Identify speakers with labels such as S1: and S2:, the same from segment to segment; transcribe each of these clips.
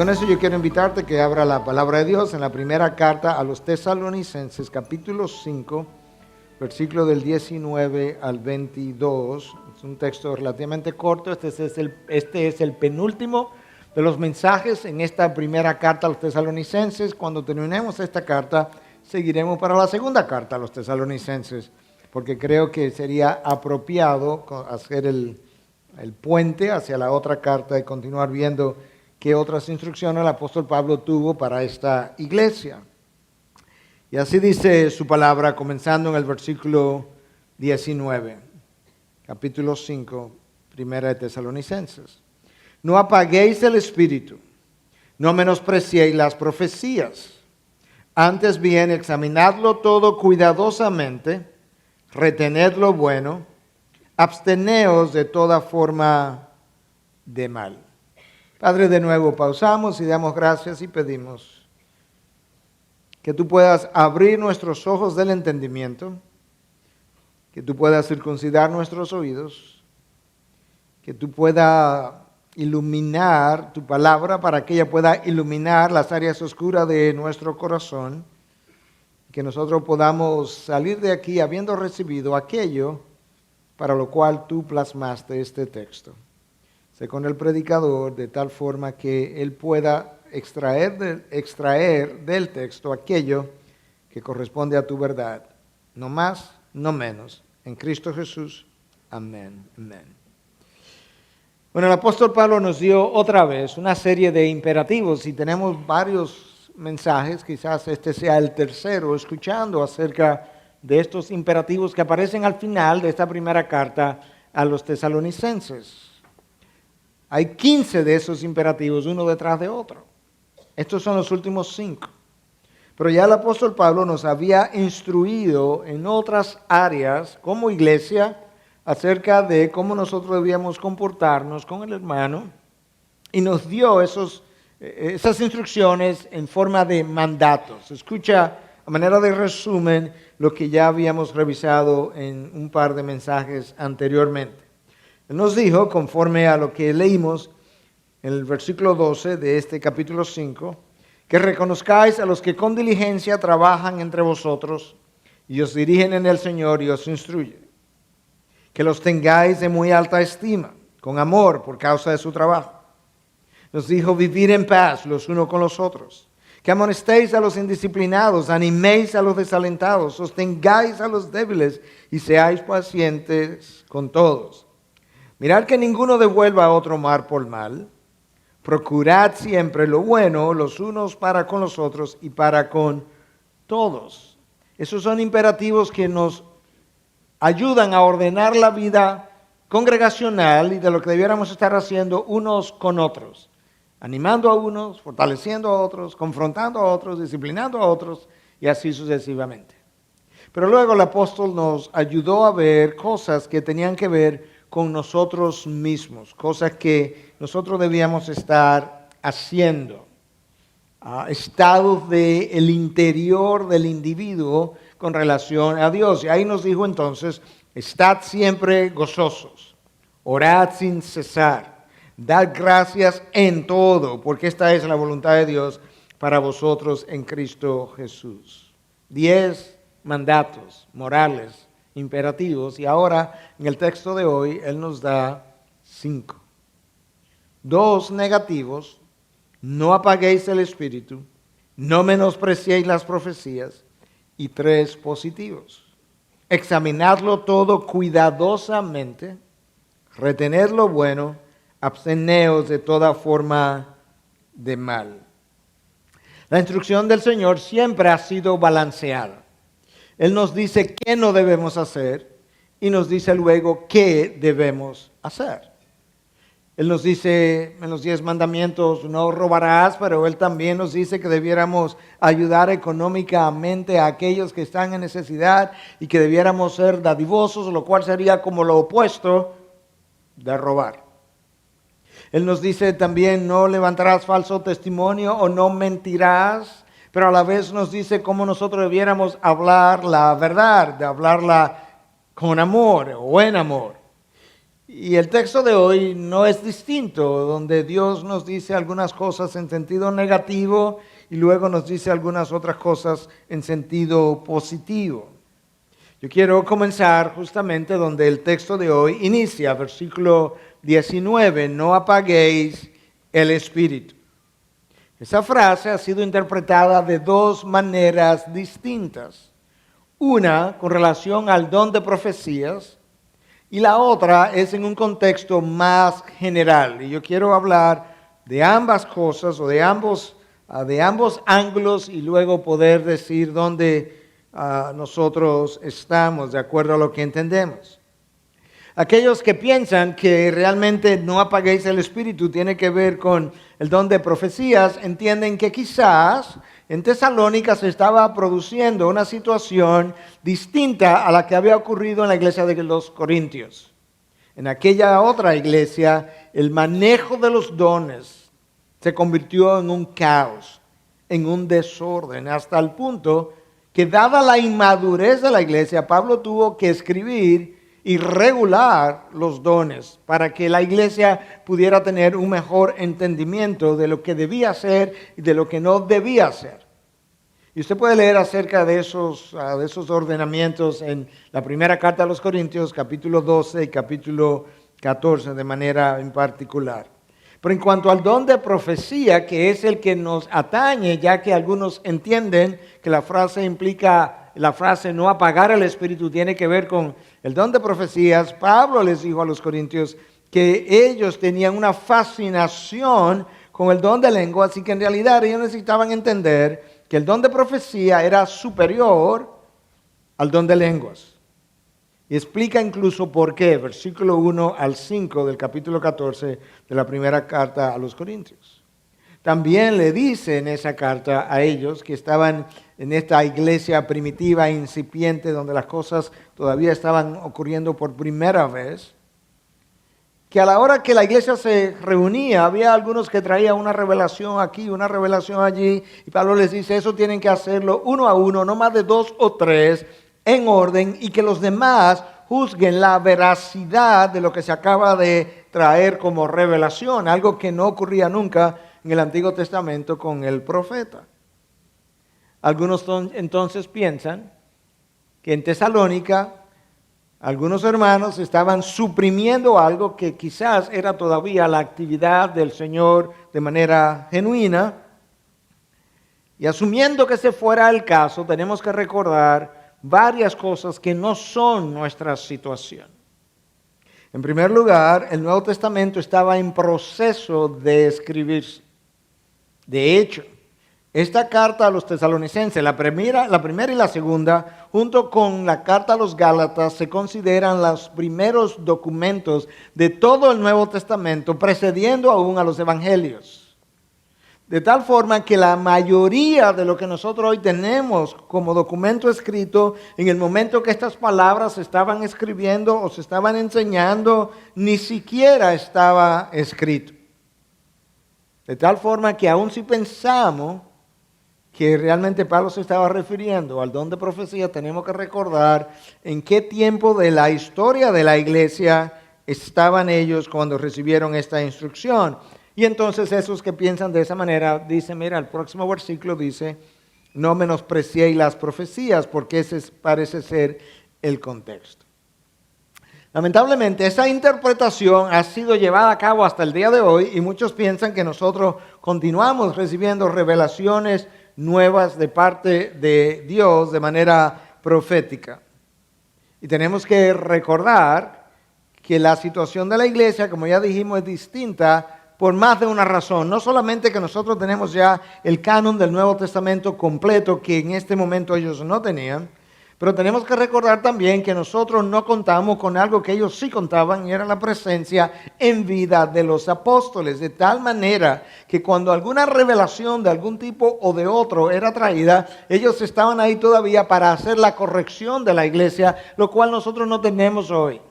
S1: con eso yo quiero invitarte que abra la palabra de Dios en la primera carta a los Tesalonicenses, capítulo 5, versículo del 19 al 22. Es un texto relativamente corto. Este es el penúltimo de los mensajes en esta primera carta a los Tesalonicenses. Cuando terminemos esta carta, seguiremos para la segunda carta a los Tesalonicenses, porque creo que sería apropiado hacer el puente hacia la otra carta y continuar viendo qué otras instrucciones el apóstol Pablo tuvo para esta iglesia. Y así dice su palabra, comenzando en el versículo 19, capítulo 5, primera de Tesalonicenses. No apaguéis el espíritu, no menospreciéis las profecías. Antes bien, examinadlo todo cuidadosamente, retened lo bueno, absteneos de toda forma de mal. Padre, de nuevo pausamos y damos gracias y pedimos que tú puedas abrir nuestros ojos del entendimiento, que tú puedas circuncidar nuestros oídos, que tú puedas iluminar tu palabra para que ella pueda iluminar las áreas oscuras de nuestro corazón, que nosotros podamos salir de aquí habiendo recibido aquello para lo cual tú plasmaste este texto. Sé con el predicador de tal forma que él pueda extraer del texto aquello que corresponde a tu verdad. No más, no menos. En Cristo Jesús. Amén. Amén. Bueno, el apóstol Pablo nos dio otra vez una serie de imperativos y tenemos varios mensajes, quizás este sea el tercero, escuchando acerca de estos imperativos que aparecen al final de esta primera carta a los tesalonicenses. Hay 15 de esos imperativos, uno detrás de otro. Estos son los últimos 5. Pero ya el apóstol Pablo nos había instruido en otras áreas como iglesia acerca de cómo nosotros debíamos comportarnos con el hermano y nos dio esas instrucciones en forma de mandatos. Escucha a manera de resumen lo que ya habíamos revisado en un par de mensajes anteriormente. Él nos dijo, conforme a lo que leímos en el versículo 12 de este capítulo 5, que reconozcáis a los que con diligencia trabajan entre vosotros y os dirigen en el Señor y os instruyen. Que los tengáis de muy alta estima, con amor por causa de su trabajo. Nos dijo vivir en paz los unos con los otros. Que amonestéis a los indisciplinados, animéis a los desalentados, sostengáis a los débiles y seáis pacientes con todos. Mirad que ninguno devuelva a otro mal por mal. Procurad siempre lo bueno los unos para con los otros y para con todos. Esos son imperativos que nos ayudan a ordenar la vida congregacional y de lo que debiéramos estar haciendo unos con otros. Animando a unos, fortaleciendo a otros, confrontando a otros, disciplinando a otros y así sucesivamente. Pero luego el apóstol nos ayudó a ver cosas que tenían que ver con nosotros mismos, cosas que nosotros debíamos estar haciendo, estados del interior del individuo con relación a Dios. Y ahí nos dijo entonces, estad siempre gozosos, orad sin cesar, dad gracias en todo, porque esta es la voluntad de Dios para vosotros en Cristo Jesús. 10 mandatos morales imperativos, y ahora en el texto de hoy Él nos da 5. 2 negativos: no apaguéis el espíritu, no menospreciéis las profecías, y 3 positivos: examinadlo todo cuidadosamente, retened lo bueno, absteneos de toda forma de mal. La instrucción del Señor siempre ha sido balanceada. Él nos dice qué no debemos hacer y nos dice luego qué debemos hacer. Él nos dice en los 10 mandamientos, no robarás, pero Él también nos dice que debiéramos ayudar económicamente a aquellos que están en necesidad y que debiéramos ser dadivosos, lo cual sería como lo opuesto de robar. Él nos dice también, no levantarás falso testimonio o no mentirás, pero a la vez nos dice cómo nosotros debiéramos hablar la verdad, de hablarla con amor o en amor. Y el texto de hoy no es distinto, donde Dios nos dice algunas cosas en sentido negativo y luego nos dice algunas otras cosas en sentido positivo. Yo quiero comenzar justamente donde el texto de hoy inicia, versículo 19, no apaguéis el espíritu. Esa frase ha sido interpretada de dos maneras distintas. Una con relación al don de profecías y la otra es en un contexto más general. Y yo quiero hablar de ambas cosas o de ambos ángulos y luego poder decir dónde nosotros estamos de acuerdo a lo que entendemos. Aquellos que piensan que realmente no apaguéis el espíritu tiene que ver con el don de profecías, entienden que quizás en Tesalónica se estaba produciendo una situación distinta a la que había ocurrido en la iglesia de los Corintios. En aquella otra iglesia, el manejo de los dones se convirtió en un caos, en un desorden, hasta el punto que dada la inmadurez de la iglesia, Pablo tuvo que escribir y regular los dones para que la iglesia pudiera tener un mejor entendimiento de lo que debía hacer y de lo que no debía hacer. Y usted puede leer acerca de esos ordenamientos en la primera carta a los Corintios, capítulo 12 y capítulo 14 de manera en particular. Pero en cuanto al don de profecía, que es el que nos atañe, ya que algunos entienden que la frase no apagar el espíritu tiene que ver con el don de profecías, Pablo les dijo a los corintios que ellos tenían una fascinación con el don de lengua, así que en realidad ellos necesitaban entender que el don de profecía era superior al don de lenguas. Y explica incluso por qué, versículo 1 al 5 del capítulo 14 de la primera carta a los Corintios. También le dice en esa carta a ellos que estaban en esta iglesia primitiva, incipiente, donde las cosas todavía estaban ocurriendo por primera vez, que a la hora que la iglesia se reunía, había algunos que traían una revelación aquí, una revelación allí, y Pablo les dice, eso tienen que hacerlo uno a uno, no más de 2 o 3, en orden, y que los demás juzguen la veracidad de lo que se acaba de traer como revelación, algo que no ocurría nunca en el Antiguo Testamento con el profeta. Algunos entonces piensan que en Tesalónica algunos hermanos estaban suprimiendo algo que quizás era todavía la actividad del Señor de manera genuina. Y asumiendo que ese fuera el caso, tenemos que recordar varias cosas que no son nuestra situación. En primer lugar, el Nuevo Testamento estaba en proceso de escribirse. De hecho, esta carta a los tesalonicenses, la primera y la segunda, junto con la carta a los Gálatas, se consideran los primeros documentos de todo el Nuevo Testamento, precediendo aún a los evangelios. De tal forma que la mayoría de lo que nosotros hoy tenemos como documento escrito, en el momento que estas palabras se estaban escribiendo o se estaban enseñando, ni siquiera estaba escrito. De tal forma que aun si pensamos que realmente Pablo se estaba refiriendo al don de profecía, tenemos que recordar en qué tiempo de la historia de la iglesia estaban ellos cuando recibieron esta instrucción. Y entonces esos que piensan de esa manera dicen, mira, el próximo versículo dice, no menospreciéis las profecías, porque ese parece ser el contexto. Lamentablemente, esa interpretación ha sido llevada a cabo hasta el día de hoy y muchos piensan que nosotros continuamos recibiendo revelaciones nuevas de parte de Dios de manera profética. Y tenemos que recordar que la situación de la iglesia, como ya dijimos, es distinta por más de una razón. No solamente que nosotros tenemos ya el canon del Nuevo Testamento completo, que en este momento ellos no tenían, pero tenemos que recordar también que nosotros no contamos con algo que ellos sí contaban, y era la presencia en vida de los apóstoles, de tal manera que cuando alguna revelación de algún tipo o de otro era traída, ellos estaban ahí todavía para hacer la corrección de la iglesia, lo cual nosotros no tenemos hoy.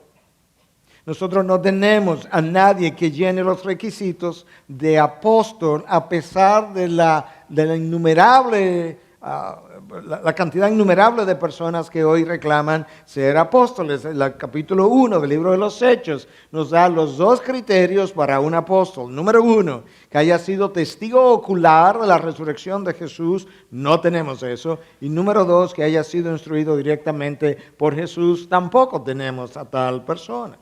S1: Nosotros no tenemos a nadie que llene los requisitos de apóstol, a pesar de la innumerable la cantidad innumerable de personas que hoy reclaman ser apóstoles. El capítulo 1 del libro de los Hechos nos da los 2 criterios para un apóstol. Número 1, que haya sido testigo ocular de la resurrección de Jesús. No tenemos eso. Y número 2, que haya sido instruido directamente por Jesús. Tampoco tenemos a tal persona.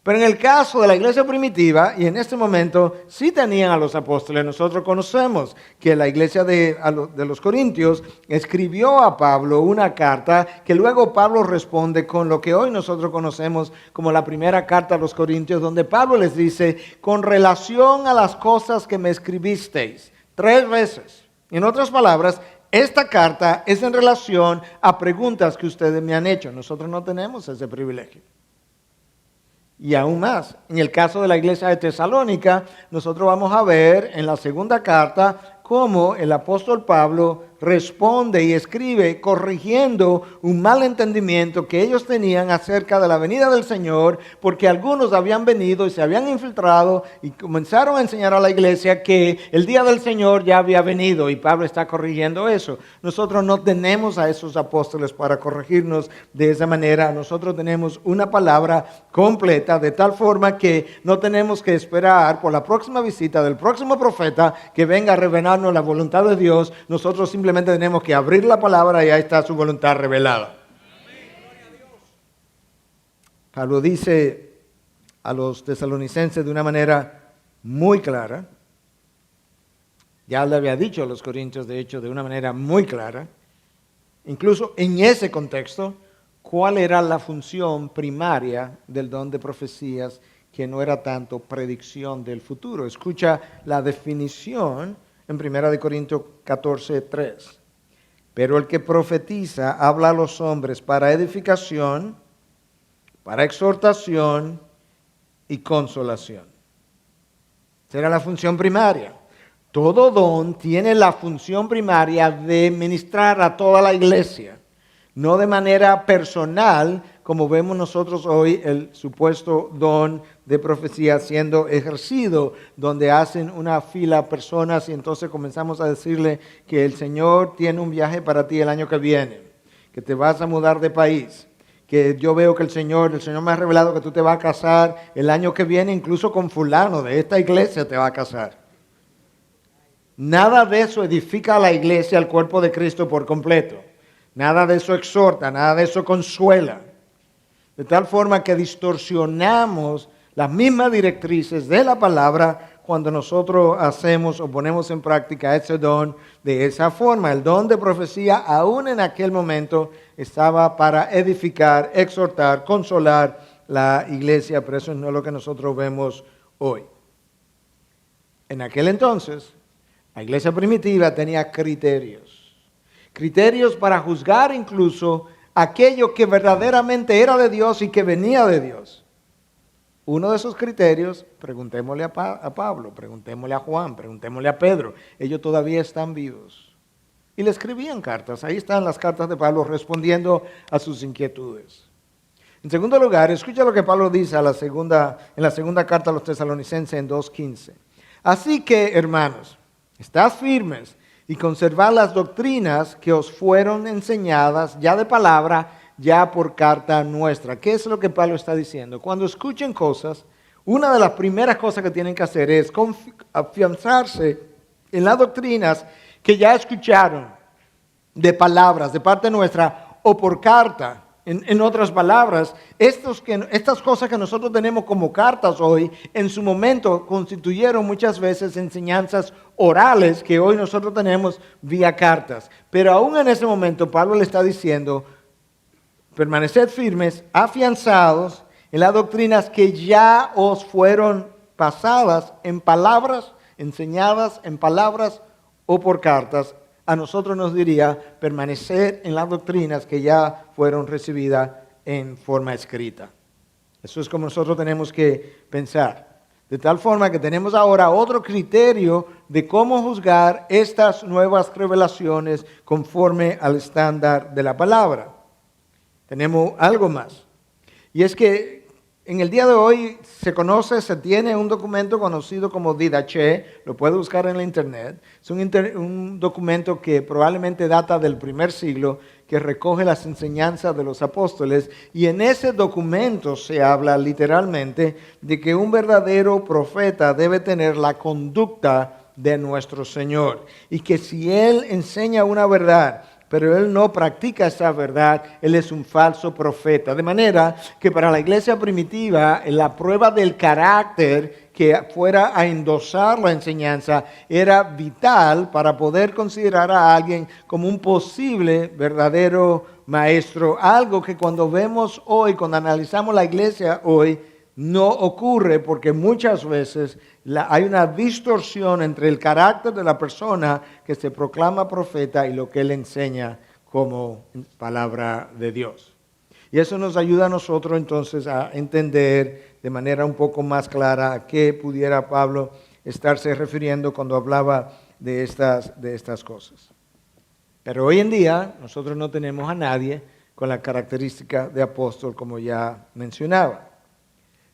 S1: Pero en el caso de la iglesia primitiva, y en este momento sí tenían a los apóstoles, nosotros conocemos que la iglesia de los Corintios escribió a Pablo una carta que luego Pablo responde con lo que hoy nosotros conocemos como la primera carta a los Corintios, donde Pablo les dice, con relación a las cosas que me escribisteis, 3 veces. En otras palabras, esta carta es en relación a preguntas que ustedes me han hecho. Nosotros no tenemos ese privilegio. Y aún más, en el caso de la iglesia de Tesalónica, nosotros vamos a ver en la segunda carta cómo el apóstol Pablo responde y escribe corrigiendo un mal entendimiento que ellos tenían acerca de la venida del Señor, porque algunos habían venido y se habían infiltrado y comenzaron a enseñar a la iglesia que el día del Señor ya había venido, y Pablo está corrigiendo eso. Nosotros no tenemos a esos apóstoles para corregirnos de esa manera. Nosotros tenemos una palabra completa, de tal forma que no tenemos que esperar por la próxima visita del próximo profeta que venga a revelarnos la voluntad de Dios. Nosotros simplemente tenemos que abrir la palabra y ahí está su voluntad revelada. Pablo dice a los tesalonicenses de una manera muy clara, ya le había dicho a los corintios de hecho de una manera muy clara, incluso en ese contexto, cuál era la función primaria del don de profecías, que no era tanto predicción del futuro. Escucha la definición en 1 Corintios 14:3. Pero el que profetiza habla a los hombres para edificación, para exhortación y consolación. Esa era la función primaria. Todo don tiene la función primaria de ministrar a toda la iglesia, no de manera personal, como vemos nosotros hoy el supuesto don de profecía siendo ejercido, donde hacen una fila personas y entonces comenzamos a decirle que el Señor tiene un viaje para ti el año que viene, que te vas a mudar de país, que yo veo que el Señor me ha revelado que tú te vas a casar el año que viene, incluso con fulano de esta iglesia te va a casar. Nada de eso edifica a la iglesia, al cuerpo de Cristo por completo. Nada de eso exhorta, nada de eso consuela. De tal forma que distorsionamos las mismas directrices de la palabra cuando nosotros hacemos o ponemos en práctica ese don de esa forma. El don de profecía, aún en aquel momento, estaba para edificar, exhortar, consolar la iglesia, pero eso no es lo que nosotros vemos hoy. En aquel entonces, la iglesia primitiva tenía criterios para juzgar incluso aquello que verdaderamente era de Dios y que venía de Dios. Uno de esos criterios, preguntémosle a Pablo, preguntémosle a Juan, preguntémosle a Pedro. Ellos todavía están vivos. Y le escribían cartas. Ahí están las cartas de Pablo respondiendo a sus inquietudes. En segundo lugar, escucha lo que Pablo dice en la segunda carta a los tesalonicenses en 2:15. Así que, hermanos, estad firmes y conservad las doctrinas que os fueron enseñadas, ya de palabra, ya por carta nuestra. ¿Qué es lo que Pablo está diciendo? Cuando escuchen cosas, una de las primeras cosas que tienen que hacer es afianzarse en las doctrinas que ya escucharon de palabras, de parte nuestra, o por carta. En otras palabras, estas cosas que nosotros tenemos como cartas hoy, en su momento constituyeron muchas veces enseñanzas orales que hoy nosotros tenemos vía cartas. Pero aún en ese momento Pablo le está diciendo, permaneced firmes, afianzados en las doctrinas que ya os fueron pasadas en palabras, enseñadas en palabras o por cartas. A nosotros nos diría permanecer en las doctrinas que ya fueron recibidas en forma escrita. Eso es como nosotros tenemos que pensar. De tal forma que tenemos ahora otro criterio de cómo juzgar estas nuevas revelaciones conforme al estándar de la palabra. Tenemos algo más. Y es que En el día de hoy se tiene un documento conocido como Didache, lo puede buscar en la internet. Es un documento que probablemente data del primer siglo, que recoge las enseñanzas de los apóstoles, y en ese documento se habla literalmente de que un verdadero profeta debe tener la conducta de nuestro Señor, y que si él enseña una verdad, pero él no practica esa verdad, él es un falso profeta. De manera que para la iglesia primitiva, la prueba del carácter que fuera a endosar la enseñanza era vital para poder considerar a alguien como un posible verdadero maestro. Algo que cuando vemos hoy, cuando analizamos la iglesia hoy, no ocurre, porque muchas veces hay una distorsión entre el carácter de la persona que se proclama profeta y lo que él enseña como palabra de Dios. Y eso nos ayuda a nosotros entonces a entender de manera un poco más clara a qué pudiera Pablo estarse refiriendo cuando hablaba de estas cosas. Pero hoy en día nosotros no tenemos a nadie con la característica de apóstol, como ya mencionaba.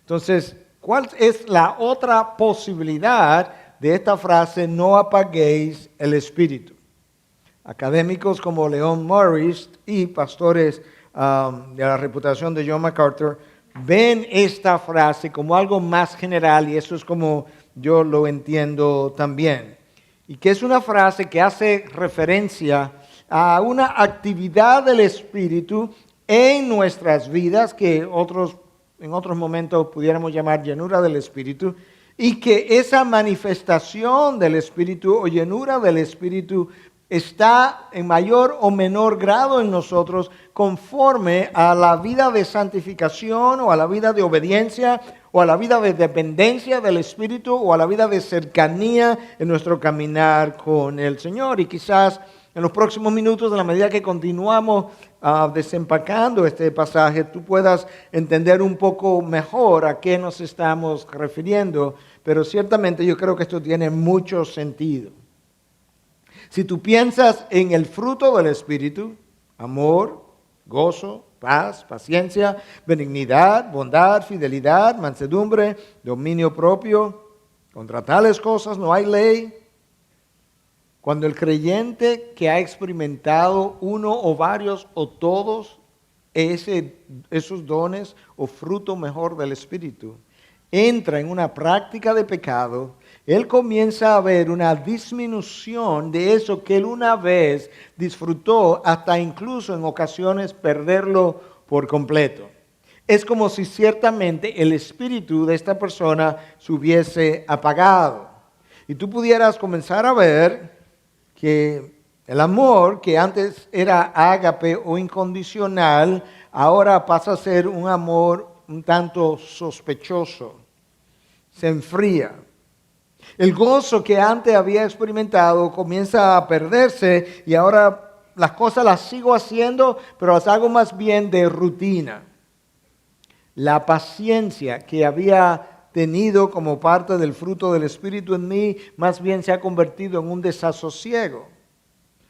S1: Entonces, ¿cuál es la otra posibilidad de esta frase, no apaguéis el espíritu? Académicos como Leon Morris y pastores de la reputación de John MacArthur ven esta frase como algo más general, y eso es como yo lo entiendo también. Y que es una frase que hace referencia a una actividad del espíritu en nuestras vidas que en otros momentos pudiéramos llamar llenura del Espíritu, y que esa manifestación del Espíritu o llenura del Espíritu está en mayor o menor grado en nosotros conforme a la vida de santificación o a la vida de obediencia o a la vida de dependencia del Espíritu o a la vida de cercanía en nuestro caminar con el Señor. Y quizás en los próximos minutos, a la medida que continuamos desempacando este pasaje, tú puedas entender un poco mejor a qué nos estamos refiriendo, pero ciertamente yo creo que esto tiene mucho sentido. Si tú piensas en el fruto del Espíritu, amor, gozo, paz, paciencia, benignidad, bondad, fidelidad, mansedumbre, dominio propio, contra tales cosas no hay ley. Cuando el creyente que ha experimentado uno o varios o todos esos dones o fruto mejor del Espíritu, entra en una práctica de pecado, él comienza a ver una disminución de eso que él una vez disfrutó, hasta incluso en ocasiones perderlo por completo. Es como si ciertamente el espíritu de esta persona se hubiese apagado. Y tú pudieras comenzar a ver que el amor que antes era ágape o incondicional, ahora pasa a ser un amor un tanto sospechoso, se enfría. El gozo que antes había experimentado comienza a perderse, y ahora las cosas las sigo haciendo, pero las hago más bien de rutina. La paciencia que había tenido como parte del fruto del Espíritu en mí, más bien se ha convertido en un desasosiego.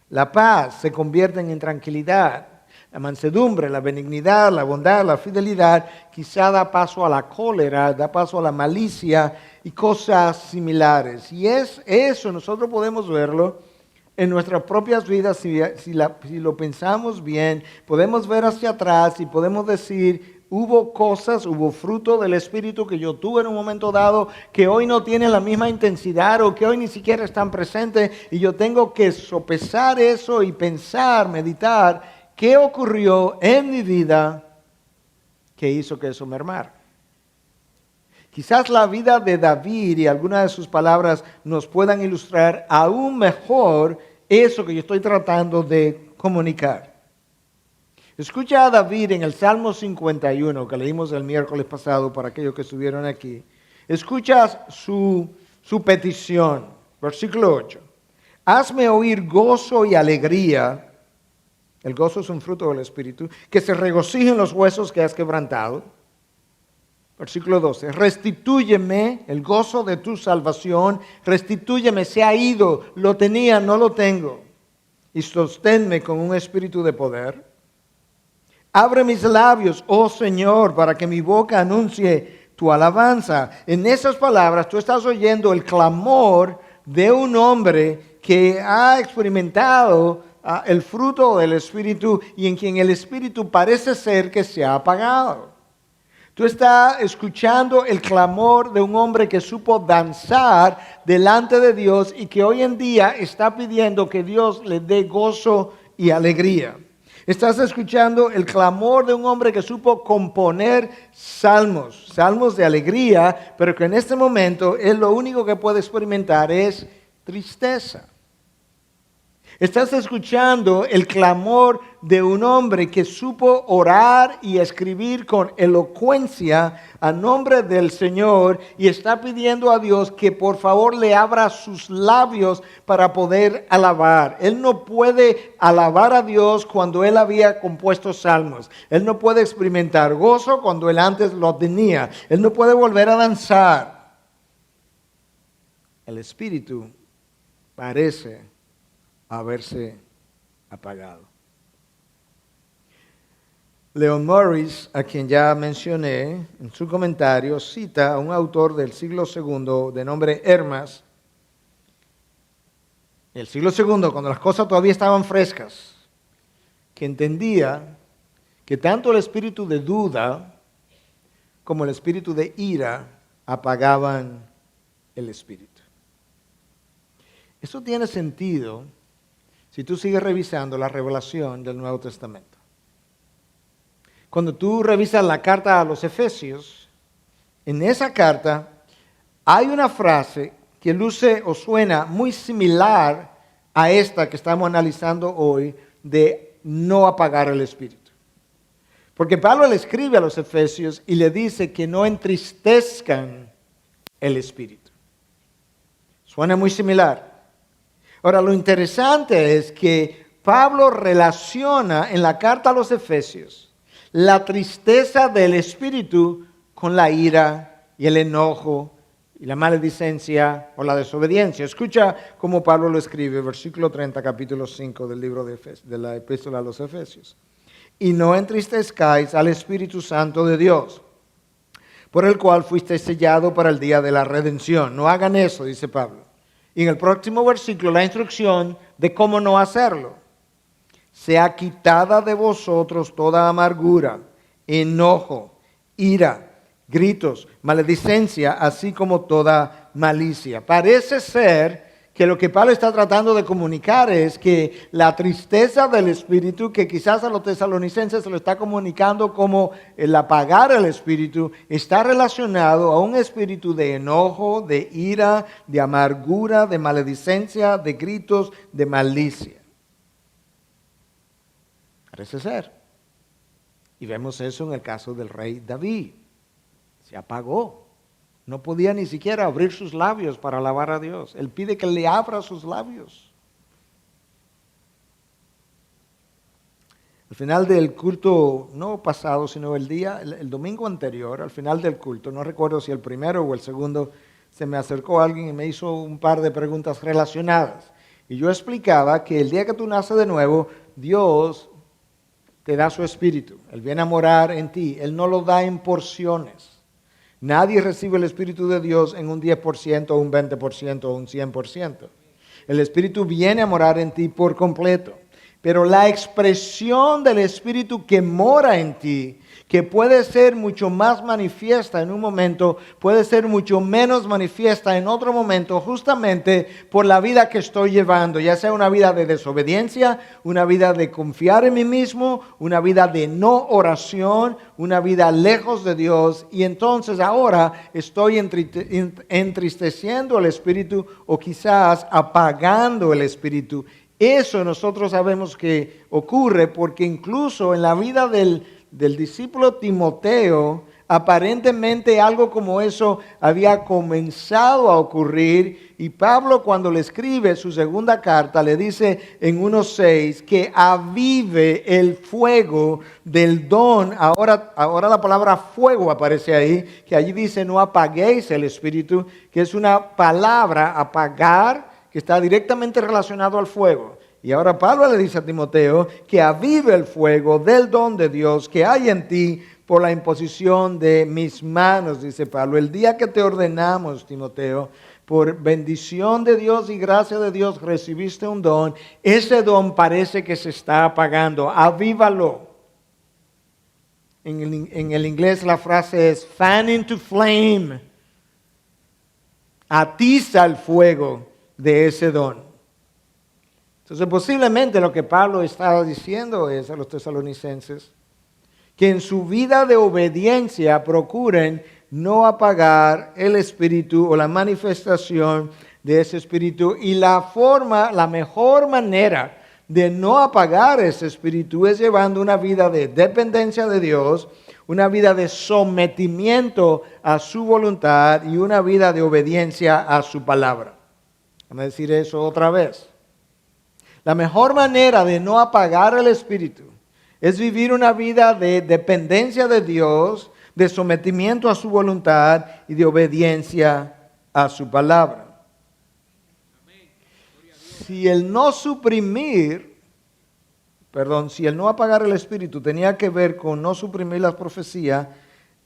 S1: La paz se convierte en intranquilidad. La mansedumbre, la benignidad, la bondad, la fidelidad, quizá da paso a la cólera, da paso a la malicia y cosas similares. Y es eso, nosotros podemos verlo en nuestras propias vidas, si lo pensamos bien, podemos ver hacia atrás y podemos decir, hubo fruto del Espíritu que yo tuve en un momento dado que hoy no tienen la misma intensidad o que hoy ni siquiera están presentes, y yo tengo que sopesar eso y pensar, meditar, ¿qué ocurrió en mi vida que hizo que eso mermara? Quizás la vida de David y algunas de sus palabras nos puedan ilustrar aún mejor eso que yo estoy tratando de comunicar. Escucha a David en el Salmo 51, que leímos el miércoles pasado para aquellos que estuvieron aquí. Escucha su petición, versículo 8. Hazme oír gozo y alegría. El gozo es un fruto del Espíritu. Que se regocijen los huesos que has quebrantado. Versículo 12. Restitúyeme el gozo de tu salvación. Restitúyeme, se ha ido, lo tenía, no lo tengo. Y sosténme con un espíritu de poder. Abre mis labios, oh Señor, para que mi boca anuncie tu alabanza. En esas palabras tú estás oyendo el clamor de un hombre que ha experimentado el fruto del Espíritu y en quien el Espíritu parece ser que se ha apagado. Tú estás escuchando el clamor de un hombre que supo danzar delante de Dios y que hoy en día está pidiendo que Dios le dé gozo y alegría. Estás escuchando el clamor de un hombre que supo componer salmos de alegría, pero que en este momento él lo único que puede experimentar es tristeza. Estás escuchando el clamor de un hombre que supo orar y escribir con elocuencia a nombre del Señor y está pidiendo a Dios que por favor le abra sus labios para poder alabar. Él no puede alabar a Dios cuando él había compuesto salmos. Él no puede experimentar gozo cuando él antes lo tenía. Él no puede volver a danzar. El Espíritu parece haberse apagado. Leon Morris, a quien ya mencioné en su comentario, cita a un autor del siglo II de nombre Hermas. El siglo II, cuando las cosas todavía estaban frescas, que entendía que tanto el espíritu de duda como el espíritu de ira apagaban el espíritu. Eso tiene sentido si tú sigues revisando la revelación del Nuevo Testamento. Cuando tú revisas la carta a los Efesios, en esa carta hay una frase que luce o suena muy similar a esta que estamos analizando hoy de no apagar el espíritu. Porque Pablo le escribe a los Efesios y le dice que no entristezcan el espíritu. Suena muy similar. Ahora, lo interesante es que Pablo relaciona en la carta a los Efesios la tristeza del espíritu con la ira y el enojo y la maledicencia o la desobediencia. Escucha cómo Pablo lo escribe, versículo 30, capítulo 5 del libro de la epístola a los Efesios. Y no entristezcáis al Espíritu Santo de Dios, por el cual fuisteis sellado para el día de la redención. No hagan eso, dice Pablo. Y en el próximo versículo, la instrucción de cómo no hacerlo. Sea quitada de vosotros toda amargura, enojo, ira, gritos, maledicencia, así como toda malicia. Parece ser que lo que Pablo está tratando de comunicar es que la tristeza del espíritu, que quizás a los tesalonicenses se lo está comunicando como el apagar el espíritu, está relacionado a un espíritu de enojo, de ira, de amargura, de maledicencia, de gritos, de malicia. Parece ser. Y vemos eso en el caso del rey David. Se apagó. No podía ni siquiera abrir sus labios para alabar a Dios. Él pide que le abra sus labios. Al final del culto, no pasado, sino el domingo anterior, al final del culto, no recuerdo si el primero o el segundo, se me acercó alguien y me hizo un par de preguntas relacionadas. Y yo explicaba que el día que tú naces de nuevo, Dios te da su espíritu. Él viene a morar en ti. Él no lo da en porciones. Nadie recibe el Espíritu de Dios en un 10%, un 20% o un 100%. El Espíritu viene a morar en ti por completo. Pero la expresión del Espíritu que mora en ti, que puede ser mucho más manifiesta en un momento, puede ser mucho menos manifiesta en otro momento, justamente por la vida que estoy llevando, ya sea una vida de desobediencia, una vida de confiar en mí mismo, una vida de no oración, una vida lejos de Dios, y entonces ahora estoy entristeciendo el Espíritu o quizás apagando el Espíritu. Eso nosotros sabemos que ocurre porque incluso en la vida del discípulo Timoteo, aparentemente algo como eso había comenzado a ocurrir, y Pablo, cuando le escribe su segunda carta, le dice en 1:6 que avive el fuego del don. Ahora la palabra fuego aparece ahí, que allí dice no apaguéis el espíritu, que es una palabra, apagar, que está directamente relacionado al fuego. Y ahora Pablo le dice a Timoteo que avive el fuego del don de Dios que hay en ti por la imposición de mis manos, dice Pablo. El día que te ordenamos, Timoteo, por bendición de Dios y gracia de Dios recibiste un don, ese don parece que se está apagando. Avívalo. En el inglés la frase es fan into flame. Atiza el fuego de ese don. Entonces posiblemente lo que Pablo estaba diciendo es a los tesalonicenses que en su vida de obediencia procuren no apagar el espíritu o la manifestación de ese espíritu. Y la mejor manera de no apagar ese espíritu es llevando una vida de dependencia de Dios, una vida de sometimiento a su voluntad y una vida de obediencia a su palabra. Vamos a decir eso otra vez. La mejor manera de no apagar el espíritu es vivir una vida de dependencia de Dios, de sometimiento a su voluntad y de obediencia a su palabra. Si el no apagar el espíritu tenía que ver con no suprimir las profecías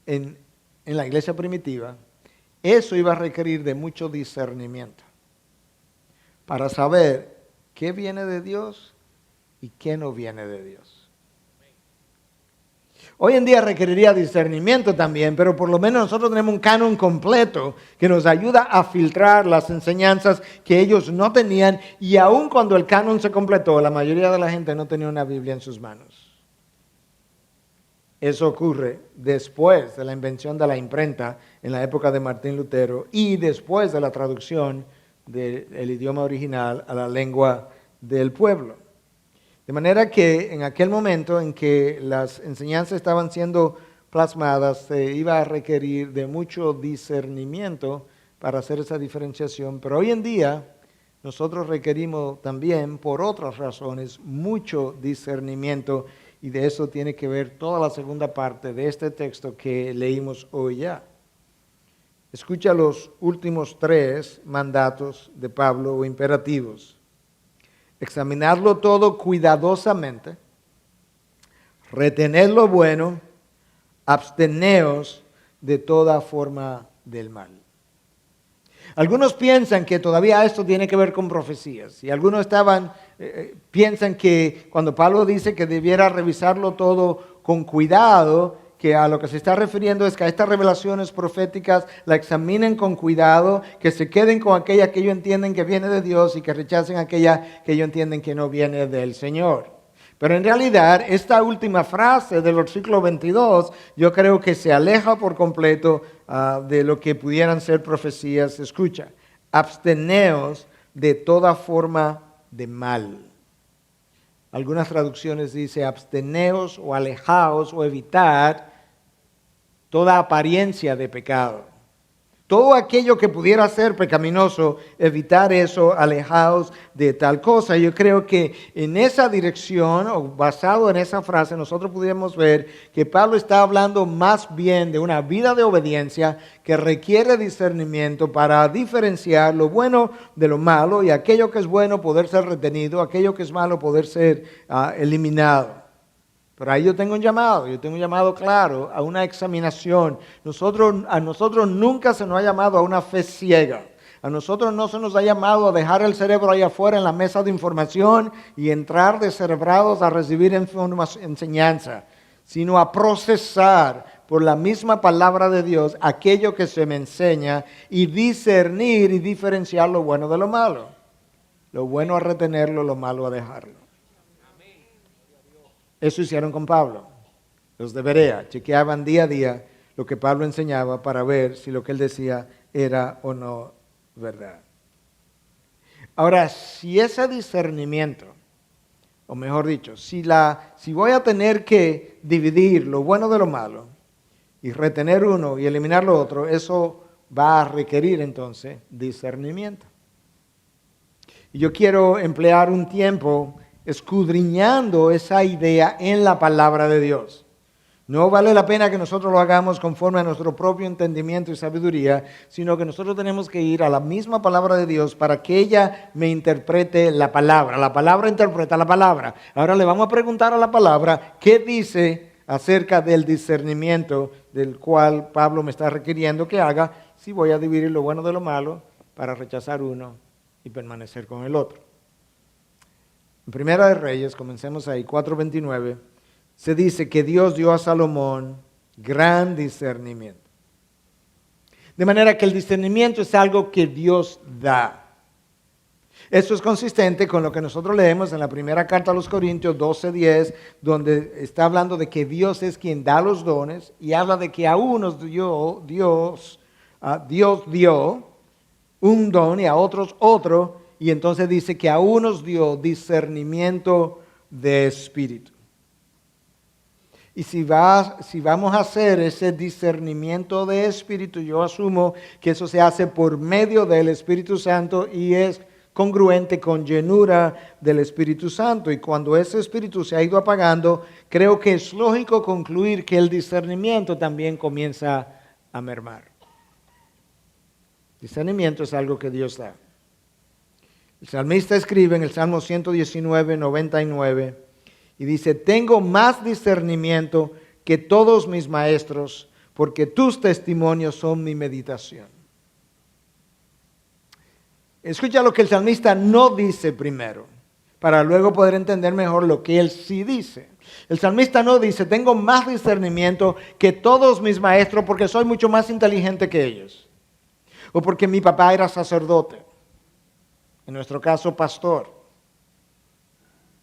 S1: en la iglesia primitiva, eso iba a requerir de mucho discernimiento para saber qué viene de Dios y qué no viene de Dios. Hoy en día requeriría discernimiento también, pero por lo menos nosotros tenemos un canon completo que nos ayuda a filtrar las enseñanzas que ellos no tenían, y aun cuando el canon se completó, la mayoría de la gente no tenía una Biblia en sus manos. Eso ocurre después de la invención de la imprenta en la época de Martín Lutero y después de la traducción del idioma original a la lengua del pueblo. De manera que en aquel momento en que las enseñanzas estaban siendo plasmadas, se iba a requerir de mucho discernimiento para hacer esa diferenciación. Pero hoy en día nosotros requerimos también, por otras razones, mucho discernimiento, y de eso tiene que ver toda la segunda parte de este texto que leímos hoy ya. Escucha los últimos 3 mandatos de Pablo o imperativos. Examinarlo todo cuidadosamente, retener lo bueno, absteneos de toda forma del mal. Algunos piensan que todavía esto tiene que ver con profecías, y algunos piensan que cuando Pablo dice que debiera revisarlo todo con cuidado, que a lo que se está refiriendo es que a estas revelaciones proféticas la examinen con cuidado, que se queden con aquella que ellos entienden que viene de Dios y que rechacen aquella que ellos entienden que no viene del Señor. Pero en realidad esta última frase del versículo 22 yo creo que se aleja por completo de lo que pudieran ser profecías. Escucha, absteneos de toda forma de mal. Algunas traducciones dice absteneos o alejaos o evitad toda apariencia de pecado. Todo aquello que pudiera ser pecaminoso, evitar eso, alejaos de tal cosa. Yo creo que en esa dirección, o basado en esa frase, nosotros pudiéramos ver que Pablo está hablando más bien de una vida de obediencia que requiere discernimiento para diferenciar lo bueno de lo malo, y aquello que es bueno poder ser retenido, aquello que es malo poder ser eliminado. Pero ahí yo tengo un llamado claro a una examinación. A nosotros nunca se nos ha llamado a una fe ciega. A nosotros no se nos ha llamado a dejar el cerebro ahí afuera en la mesa de información y entrar descerebrados a recibir enseñanza, sino a procesar por la misma palabra de Dios aquello que se me enseña y discernir y diferenciar lo bueno de lo malo. Lo bueno a retenerlo, lo malo a dejarlo. Eso hicieron con Pablo. Los de Berea chequeaban día a día lo que Pablo enseñaba para ver si lo que él decía era o no verdad. Ahora, si ese discernimiento, o mejor dicho, si voy a tener que dividir lo bueno de lo malo y retener uno y eliminar lo otro, eso va a requerir entonces discernimiento. Y yo quiero emplear un tiempo escudriñando esa idea en la palabra de Dios. No vale la pena que nosotros lo hagamos conforme a nuestro propio entendimiento y sabiduría, sino que nosotros tenemos que ir a la misma palabra de Dios para que ella me interprete la palabra. La palabra interpreta la palabra. Ahora le vamos a preguntar a la palabra qué dice acerca del discernimiento del cual Pablo me está requiriendo que haga, si voy a dividir lo bueno de lo malo para rechazar uno y permanecer con el otro. En Primera de Reyes, comencemos ahí, 4:29. Se dice que Dios dio a Salomón gran discernimiento. De manera que el discernimiento es algo que Dios da. Esto es consistente con lo que nosotros leemos en la primera carta a los Corintios 12:10, donde está hablando de que Dios es quien da los dones y habla de que a unos Dios dio un don y a otros otro, y entonces dice que a unos dio discernimiento de espíritu. Y si vamos a hacer ese discernimiento de espíritu, yo asumo que eso se hace por medio del Espíritu Santo y es congruente con llenura del Espíritu Santo. Y cuando ese espíritu se ha ido apagando, creo que es lógico concluir que el discernimiento también comienza a mermar. Discernimiento es algo que Dios da. El salmista escribe en el Salmo 119:99 y dice: tengo más discernimiento que todos mis maestros, porque tus testimonios son mi meditación. Escucha lo que el salmista no dice primero, para luego poder entender mejor lo que él sí dice. El salmista no dice: tengo más discernimiento que todos mis maestros porque soy mucho más inteligente que ellos, o porque mi papá era sacerdote, en nuestro caso pastor.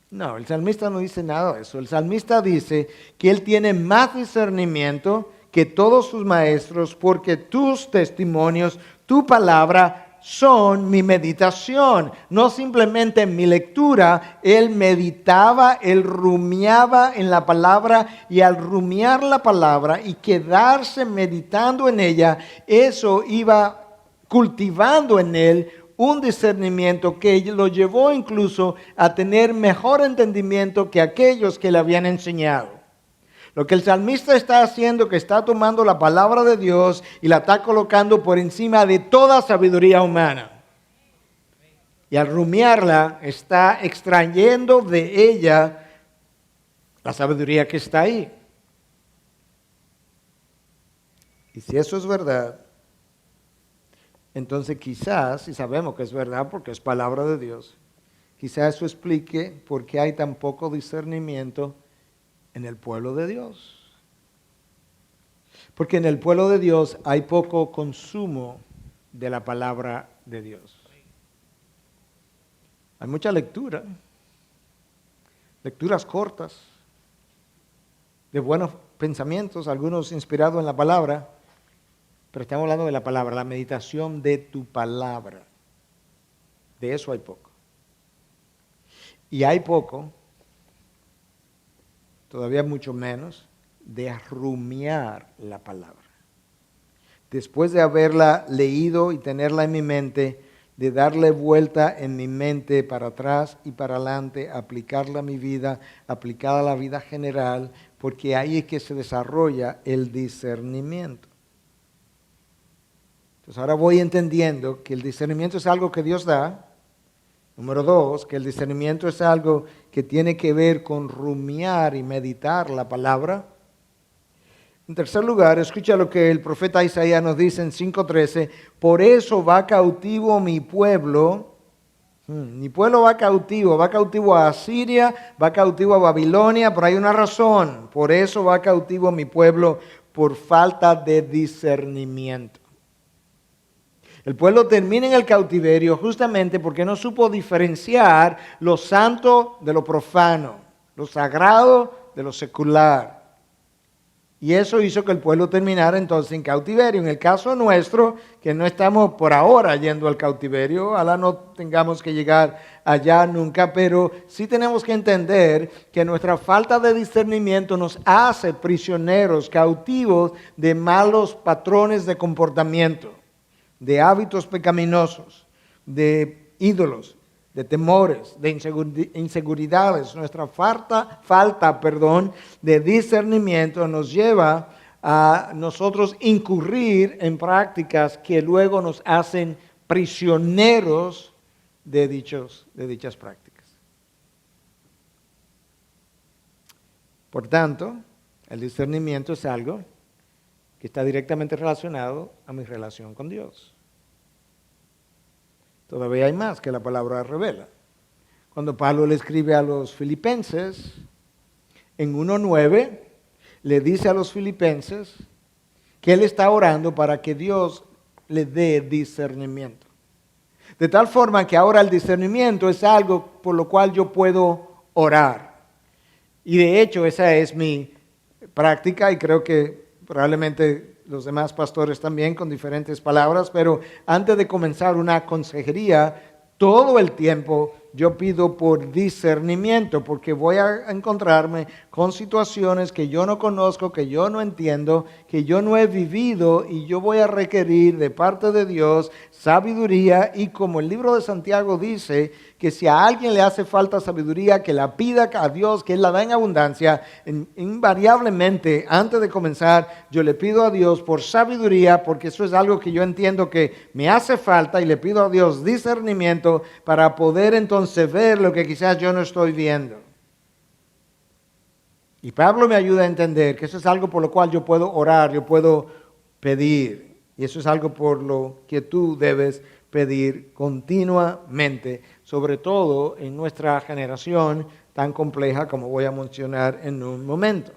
S1: No, el salmista no dice nada de eso. El salmista dice que él tiene más discernimiento que todos sus maestros porque tus testimonios, tu palabra son mi meditación. No simplemente mi lectura, él meditaba, él rumiaba en la palabra, y al rumiar la palabra y quedarse meditando en ella, eso iba cultivando en él un discernimiento que lo llevó incluso a tener mejor entendimiento que aquellos que le habían enseñado. Lo que el salmista está haciendo es que está tomando la palabra de Dios y la está colocando por encima de toda sabiduría humana. Y al rumiarla está extrayendo de ella la sabiduría que está ahí. Y si eso es verdad, entonces quizás, y sabemos que es verdad porque es palabra de Dios, quizás eso explique por qué hay tan poco discernimiento en el pueblo de Dios. Porque en el pueblo de Dios hay poco consumo de la palabra de Dios. Hay mucha lectura, lecturas cortas, de buenos pensamientos, algunos inspirados en la palabra, pero estamos hablando de la palabra, la meditación de tu palabra. De eso hay poco. Y hay poco, todavía mucho menos, de rumiar la palabra. Después de haberla leído y tenerla en mi mente, de darle vuelta en mi mente para atrás y para adelante, aplicarla a mi vida, aplicarla a la vida general, porque ahí es que se desarrolla el discernimiento. Entonces ahora voy entendiendo que el discernimiento es algo que Dios da. Número 2, que el discernimiento es algo que tiene que ver con rumiar y meditar la palabra. En tercer lugar, escucha lo que el profeta Isaías nos dice en 5:13. Por eso va cautivo mi pueblo. Mi pueblo va cautivo a Asiria, va cautivo a Babilonia, pero hay una razón. Por eso va cautivo mi pueblo, por falta de discernimiento. El pueblo termina en el cautiverio justamente porque no supo diferenciar lo santo de lo profano, lo sagrado de lo secular. Y eso hizo que el pueblo terminara entonces en cautiverio. En el caso nuestro, que no estamos por ahora yendo al cautiverio, ojalá no tengamos que llegar allá nunca, pero sí tenemos que entender que nuestra falta de discernimiento nos hace prisioneros, cautivos de malos patrones de comportamiento, de hábitos pecaminosos, de ídolos, de temores, de inseguridades. Nuestra falta de discernimiento nos lleva a nosotros incurrir en prácticas que luego nos hacen prisioneros de dichas prácticas. Por tanto, el discernimiento es algo que está directamente relacionado a mi relación con Dios. Todavía hay más que la palabra revela. Cuando Pablo le escribe a los filipenses, en 1:9, le dice a los filipenses que él está orando para que Dios le dé discernimiento. De tal forma que ahora el discernimiento es algo por lo cual yo puedo orar. Y de hecho esa es mi práctica y creo que probablemente los demás pastores también con diferentes palabras, pero antes de comenzar una consejería, todo el tiempo yo pido por discernimiento, porque voy a encontrarme con situaciones que yo no conozco, que yo no entiendo, que yo no he vivido, y yo voy a requerir de parte de Dios sabiduría, y como el libro de Santiago dice, que si a alguien le hace falta sabiduría, que la pida a Dios, que Él la da en abundancia. Invariablemente, antes de comenzar, yo le pido a Dios por sabiduría, porque eso es algo que yo entiendo que me hace falta, y le pido a Dios discernimiento para poder entonces ver lo que quizás yo no estoy viendo. Y Pablo me ayuda a entender que eso es algo por lo cual yo puedo orar, yo puedo pedir, y eso es algo por lo que tú debes pedir continuamente, sobre todo en nuestra generación tan compleja como voy a mencionar en un momento.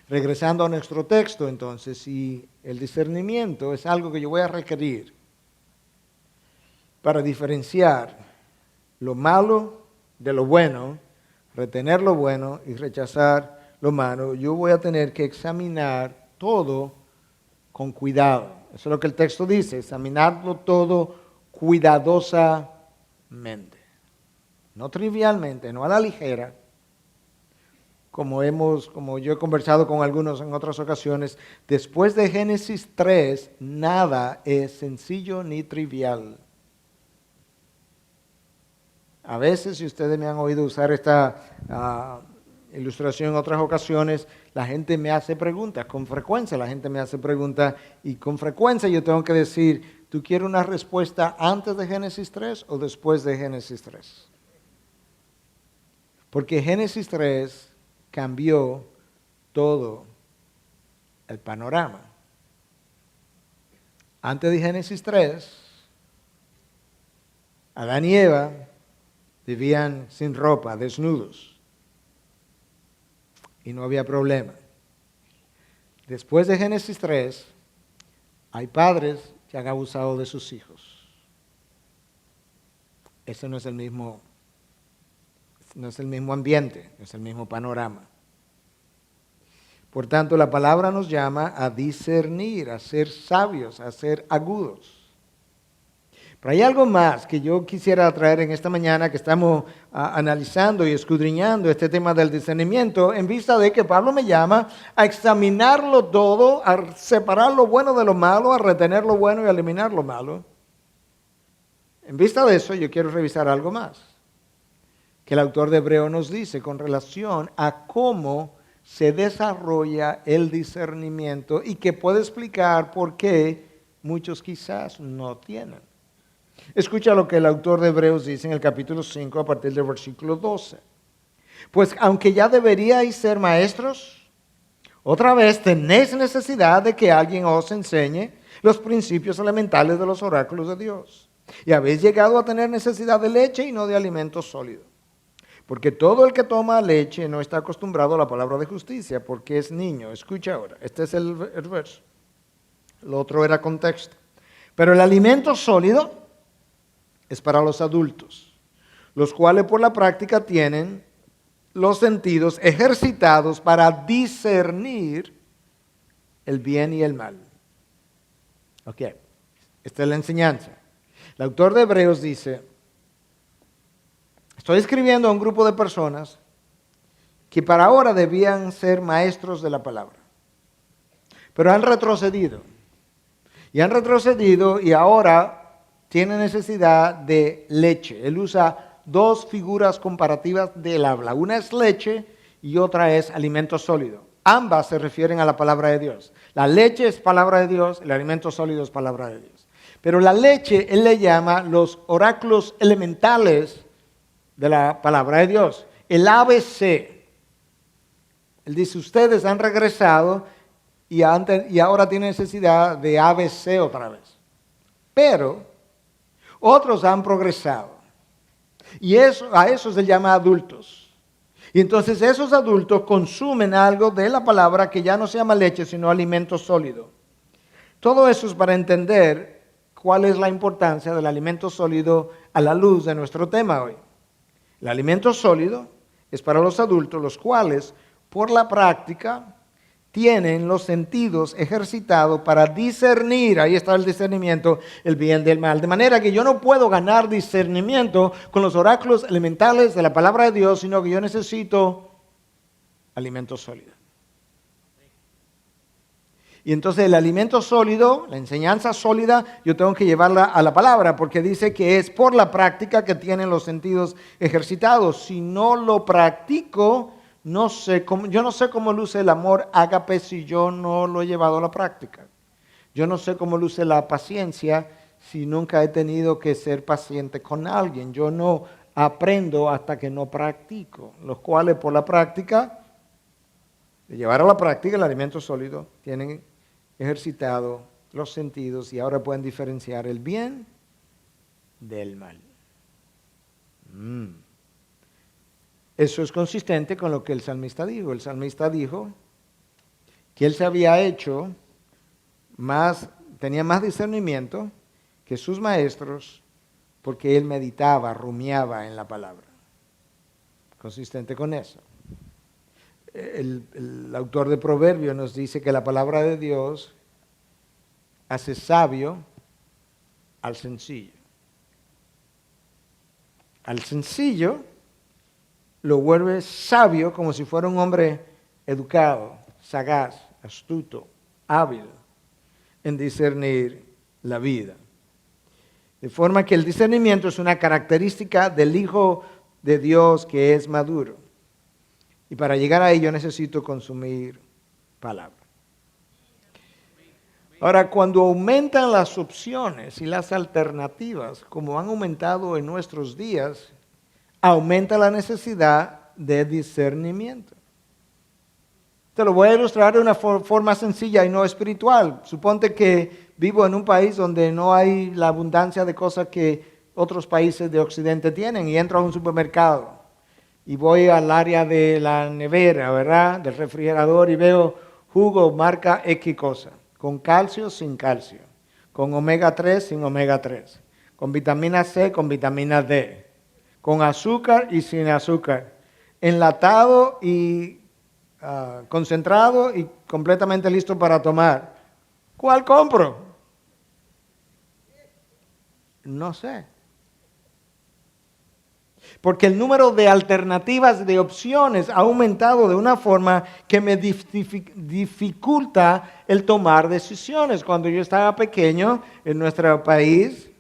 S1: Regresando a nuestro texto, entonces, si el discernimiento es algo que yo voy a requerir para diferenciar lo malo de lo bueno, retener lo bueno y rechazar lo malo, yo voy a tener que examinar todo con cuidado. Eso es lo que el texto dice, examinarlo todo cuidadosamente. No trivialmente, no a la ligera, como yo he conversado con algunos en otras ocasiones. Después de Génesis 3, nada es sencillo ni trivial. A veces, si ustedes me han oído usar esta ilustración en otras ocasiones, la gente me hace preguntas, con frecuencia la gente me hace preguntas, y con frecuencia yo tengo que decir, ¿tú quieres una respuesta antes de Génesis 3 o después de Génesis 3? Porque Génesis 3 cambió todo el panorama. Antes de Génesis 3, Adán y Eva vivían sin ropa, desnudos, y no había problema. Después de Génesis 3, hay padres que han abusado de sus hijos. Ese no es el mismo ambiente, no es el mismo panorama. Por tanto, la palabra nos llama a discernir, a ser sabios, a ser agudos. Pero hay algo más que yo quisiera traer en esta mañana, que estamos analizando y escudriñando este tema del discernimiento, en vista de que Pablo me llama a examinarlo todo, a separar lo bueno de lo malo, a retener lo bueno y a eliminar lo malo. En vista de eso, yo quiero revisar algo más que el autor de Hebreos nos dice con relación a cómo se desarrolla el discernimiento, y que puede explicar por qué muchos quizás no tienen. Escucha lo que el autor de Hebreos dice en el capítulo 5 a partir del versículo 12. Pues aunque ya deberíais ser maestros, otra vez tenéis necesidad de que alguien os enseñe los principios elementales de los oráculos de Dios. Y habéis llegado a tener necesidad de leche y no de alimento sólido. Porque todo el que toma leche no está acostumbrado a la palabra de justicia, porque es niño. Escucha ahora, este es el verso. Lo otro era contexto. Pero el alimento sólido es para los adultos, los cuales por la práctica tienen los sentidos ejercitados para discernir el bien y el mal. Ok, esta es la enseñanza. El autor de Hebreos dice, estoy escribiendo a un grupo de personas que para ahora debían ser maestros de la palabra, pero han retrocedido. Y ahora tiene necesidad de leche. Él usa dos figuras comparativas del habla. Una es leche y otra es alimento sólido. Ambas se refieren a la palabra de Dios. La leche es palabra de Dios, el alimento sólido es palabra de Dios. Pero la leche, él le llama los oráculos elementales de la palabra de Dios. El ABC. Él dice, ustedes han regresado y ahora tienen necesidad de ABC otra vez. Pero otros han progresado. Y a eso se llama adultos. Y entonces esos adultos consumen algo de la palabra que ya no se llama leche, sino alimento sólido. Todo eso es para entender cuál es la importancia del alimento sólido a la luz de nuestro tema hoy. El alimento sólido es para los adultos, los cuales, por la práctica, tienen los sentidos ejercitados para discernir, ahí está el discernimiento, el bien del mal. De manera que yo no puedo ganar discernimiento con los oráculos elementales de la palabra de Dios, sino que yo necesito alimento sólido. Y entonces el alimento sólido, la enseñanza sólida, yo tengo que llevarla a la palabra, porque dice que es por la práctica que tienen los sentidos ejercitados. Si no lo practico, yo no sé cómo luce el amor ágape si yo no lo he llevado a la práctica. Yo no sé cómo luce la paciencia si nunca he tenido que ser paciente con alguien. Yo no aprendo hasta que no practico. Los cuales por la práctica, de llevar a la práctica el alimento sólido, tienen ejercitado los sentidos y ahora pueden diferenciar el bien del mal. Eso es consistente con lo que el salmista dijo. El salmista dijo que él se había hecho tenía más discernimiento que sus maestros porque él meditaba, rumiaba en la palabra. Consistente con eso. El autor de Proverbios nos dice que la palabra de Dios hace sabio al sencillo. Al sencillo lo vuelve sabio como si fuera un hombre educado, sagaz, astuto, hábil en discernir la vida. De forma que el discernimiento es una característica del Hijo de Dios que es maduro. Y para llegar a ello necesito consumir palabra. Ahora, cuando aumentan las opciones y las alternativas, como han aumentado en nuestros días, aumenta la necesidad de discernimiento. Te lo voy a ilustrar de una forma sencilla y no espiritual. Suponte que vivo en un país donde no hay la abundancia de cosas que otros países de Occidente tienen y entro a un supermercado y voy al área de la nevera, ¿verdad? Del refrigerador y veo jugo marca X cosa, con calcio, sin calcio, con omega 3, sin omega 3, con vitamina C, con vitamina D, con azúcar y sin azúcar, enlatado y concentrado y completamente listo para tomar. ¿Cuál compro? No sé. Porque el número de alternativas, de opciones, ha aumentado de una forma que me dificulta el tomar decisiones. Cuando yo estaba pequeño en nuestro país,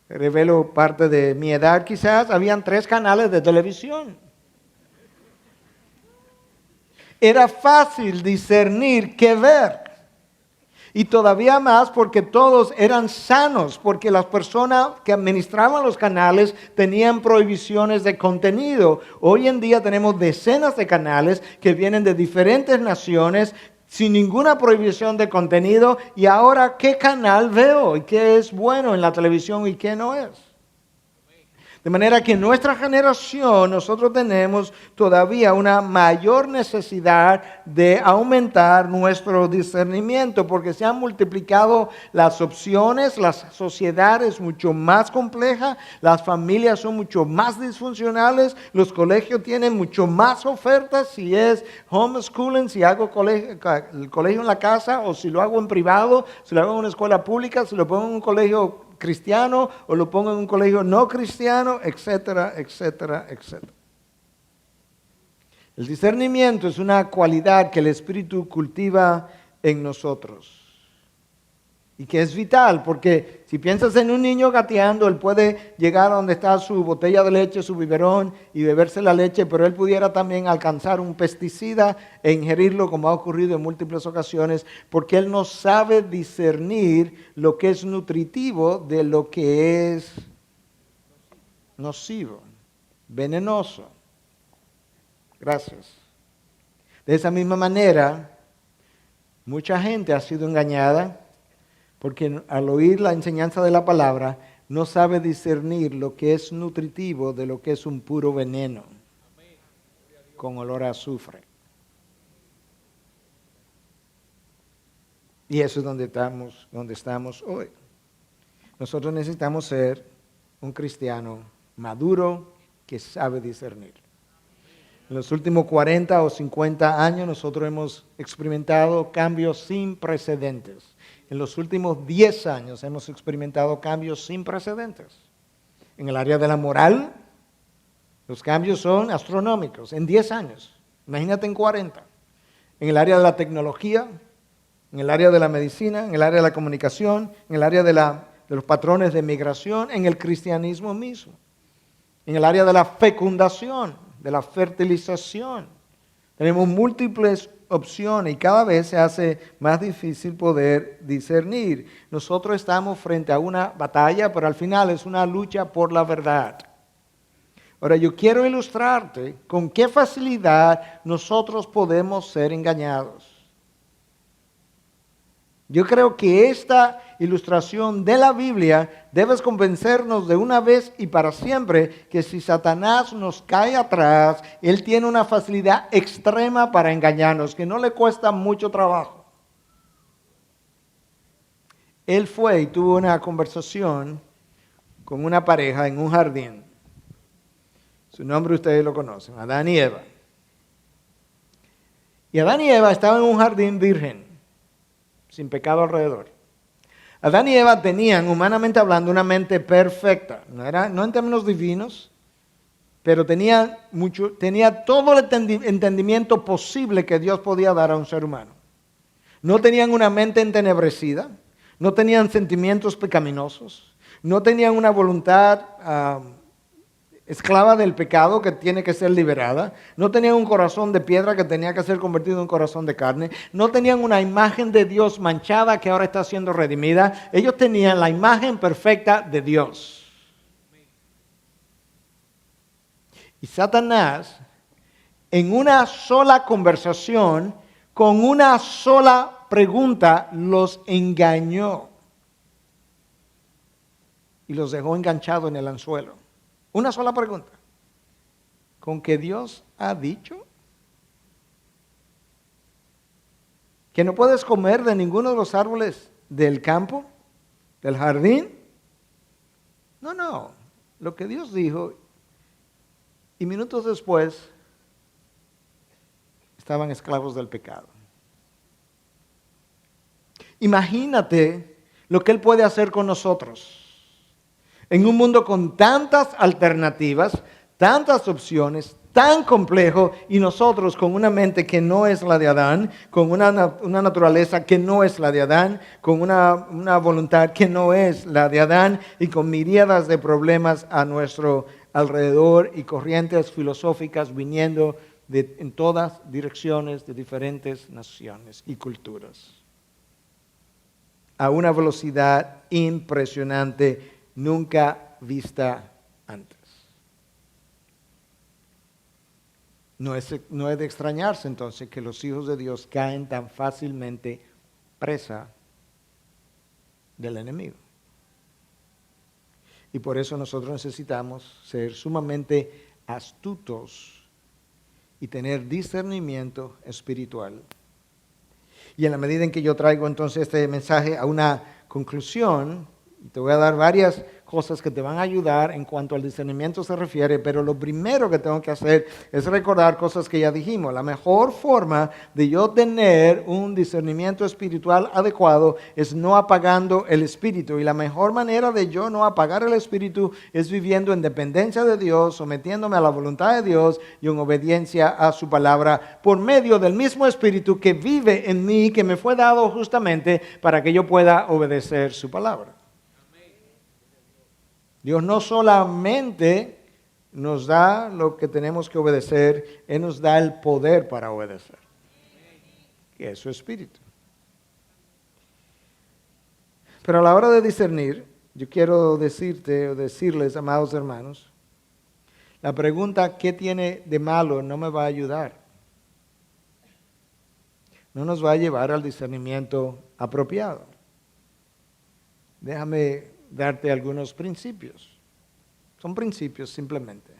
S1: revelo parte de mi edad quizás, habían 3 canales de televisión. Era fácil discernir qué ver. Y todavía más porque todos eran sanos, porque las personas que administraban los canales tenían prohibiciones de contenido. Hoy en día tenemos decenas de canales que vienen de diferentes naciones sin ninguna prohibición de contenido. Y ahora, ¿qué canal veo? ¿Y qué es bueno en la televisión y qué no es? De manera que en nuestra generación nosotros tenemos todavía una mayor necesidad de aumentar nuestro discernimiento porque se han multiplicado las opciones, las sociedades mucho más complejas, las familias son mucho más disfuncionales, los colegios tienen mucho más ofertas, si es homeschooling, si hago el colegio en la casa o si lo hago en privado, si lo hago en una escuela pública, si lo pongo en un colegio cristiano o lo pongo en un colegio no cristiano, etcétera, etcétera, etcétera. El discernimiento es una cualidad que el Espíritu cultiva en nosotros. y que es vital, porque si piensas en un niño gateando, él puede llegar a donde está su botella de leche, su biberón y beberse la leche, pero él pudiera también alcanzar un pesticida e ingerirlo, como ha ocurrido en múltiples ocasiones, porque él no sabe discernir lo que es nutritivo de lo que es nocivo, venenoso. Gracias. De esa misma manera, mucha gente ha sido engañada porque al oír la enseñanza de la palabra no sabe discernir lo que es nutritivo de lo que es un puro veneno con olor a azufre. Y eso es donde estamos hoy. Nosotros necesitamos ser un cristiano maduro que sabe discernir. En los últimos 40 o 50 años nosotros hemos experimentado cambios sin precedentes. En los últimos 10 años hemos experimentado cambios sin precedentes. En el área de la moral, los cambios son astronómicos en 10 años. Imagínate en 40. En el área de la tecnología, en el área de la medicina, en el área de la comunicación, en el área de los patrones de migración, en el cristianismo mismo. En el área de la fecundación, de la fertilización. Tenemos múltiples opciones y cada vez se hace más difícil poder discernir. Nosotros estamos frente a una batalla, pero al final es una lucha por la verdad. Ahora yo quiero ilustrarte con qué facilidad nosotros podemos ser engañados. Yo creo que esta ilustración de la Biblia debe convencernos de una vez y para siempre que si Satanás nos cae atrás, él tiene una facilidad extrema para engañarnos, que no le cuesta mucho trabajo. Él fue y tuvo una conversación con una pareja en un jardín. Su nombre ustedes lo conocen, Adán y Eva. Y Adán y Eva estaban en un jardín virgen, sin pecado alrededor. Adán y Eva tenían, humanamente hablando, una mente perfecta. No en términos divinos, pero tenía todo el entendimiento posible que Dios podía dar a un ser humano. No tenían una mente entenebrecida, no tenían sentimientos pecaminosos, no tenían una voluntad esclava del pecado que tiene que ser liberada, no tenían un corazón de piedra que tenía que ser convertido en un corazón de carne, no tenían una imagen de Dios manchada que ahora está siendo redimida, ellos tenían la imagen perfecta de Dios. Y Satanás, en una sola conversación, con una sola pregunta, los engañó y los dejó enganchados en el anzuelo. Una sola pregunta. ¿Con que Dios ha dicho que no puedes comer de ninguno de los árboles del campo, del jardín? No. Lo que Dios dijo, y minutos después estaban esclavos del pecado. Imagínate lo que Él puede hacer con nosotros. En un mundo con tantas alternativas, tantas opciones, tan complejo, y nosotros con una mente que no es la de Adán, con una naturaleza que no es la de Adán, con una voluntad que no es la de Adán, y con miríadas de problemas a nuestro alrededor y corrientes filosóficas viniendo en todas direcciones de diferentes naciones y culturas. A una velocidad impresionante, nunca vista antes. No es de extrañarse entonces que los hijos de Dios caen tan fácilmente presa del enemigo. Y por eso nosotros necesitamos ser sumamente astutos y tener discernimiento espiritual. Y en la medida en que yo traigo entonces este mensaje a una conclusión, y te voy a dar varias cosas que te van a ayudar en cuanto al discernimiento se refiere, pero lo primero que tengo que hacer es recordar cosas que ya dijimos. La mejor forma de yo tener un discernimiento espiritual adecuado es no apagando el espíritu. Y la mejor manera de yo no apagar el espíritu es viviendo en dependencia de Dios, sometiéndome a la voluntad de Dios y en obediencia a su palabra por medio del mismo espíritu que vive en mí, que me fue dado justamente para que yo pueda obedecer su palabra. Dios no solamente nos da lo que tenemos que obedecer, Él nos da el poder para obedecer, que es su espíritu. Pero a la hora de discernir, yo quiero decirte o decirles, amados hermanos, la pregunta ¿qué tiene de malo? No me va a ayudar. No nos va a llevar al discernimiento apropiado. Déjame darte algunos principios. Son principios simplemente.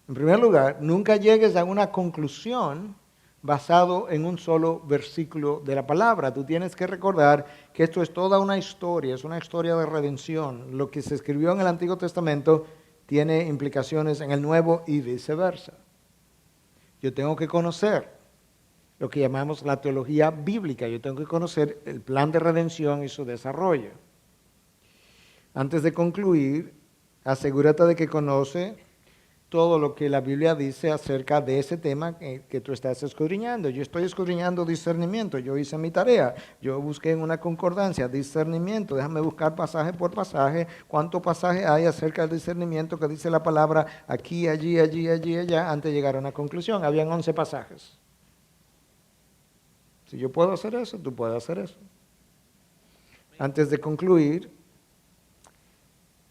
S1: En primer lugar, nunca llegues a una conclusión basado en un solo versículo de la palabra. Tú tienes que recordar que esto es toda una historia, es una historia de redención. Lo que se escribió en el Antiguo Testamento tiene implicaciones en el Nuevo y viceversa. Yo tengo que conocer lo que llamamos la teología bíblica. Yo tengo que conocer el plan de redención y su desarrollo. Antes de concluir, asegúrate de que conoce todo lo que la Biblia dice acerca de ese tema que tú estás escudriñando. Yo estoy escudriñando discernimiento, yo hice mi tarea, yo busqué en una concordancia discernimiento, déjame buscar pasaje por pasaje, cuánto pasaje hay acerca del discernimiento que dice la palabra aquí, allí, allá, antes de llegar a una conclusión. Habían 11 pasajes. Si yo puedo hacer eso, tú puedes hacer eso. Antes de concluir,